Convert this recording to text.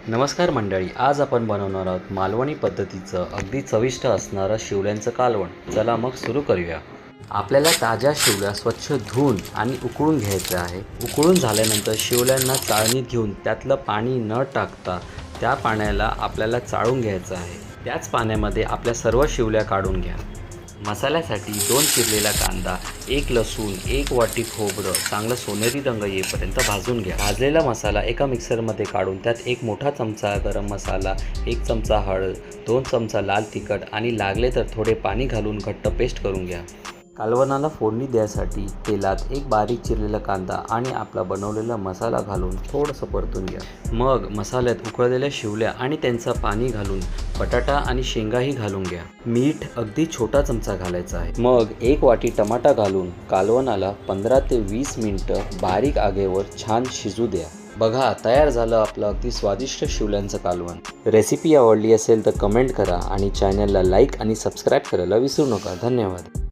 नमस्कार मंडळी, आज आपण बनवणार आहोत मालवणी पद्धतीचं अगदी चविष्ट असणारं शिवल्यांचं कालवण. चला मग सुरू करूया. आपल्याला ताज्या शिवल्या स्वच्छ धुवून आणि उकळून घ्यायचं आहे. उकळून झाल्यानंतर शिवल्यांना चाळणीत घेऊन त्यातलं पाणी न टाकता त्या पाण्याला आपल्याला चाळून घ्यायचं आहे. त्याच पाण्यामध्ये आपल्या सर्व शिवल्या काढून घ्या. मसाल्यासाठी 2 चिरलेला कांदा, 1 लसूण, 1 वाटी खोबरं चांगलं सोनेरी रंग येईपर्यंत भाजून घ्या. भाजलेला मसाला एका मिक्सरमध्ये काढून त्यात 1 मोठा चमचा गरम मसाला, 1 चमचा हळद, 2 चमचा लाल तिखट आणि लागले तर थोडे पाणी घालून घट्ट पेस्ट करून घ्या. कालवणाला फोडणी द्यासाठी तेलात 1 बारीक चिरलेला कांदा आणि आपला बनवलेला मसाला घालून थोडंसं परतून घ्या. मग मसाल्यात उकळलेल्या शिवल्या आणि त्यांचं पाणी घालून बटाटा आणि शेंगाही घालून घ्या. मीठ अगदी छोटा चमचा घालायचा आहे. मग 1 वाटी टमाटा घालून कालवणाला 15 ते 20 मिनिटं बारीक आगेवर छान शिजू द्या. बघा, तयार झालं आपलं अगदी स्वादिष्ट शिवल्यांचं कालवण. रेसिपी आवडली असेल तर कमेंट करा आणि चॅनलला लाईक आणि सबस्क्राईब करायला विसरू नका. धन्यवाद.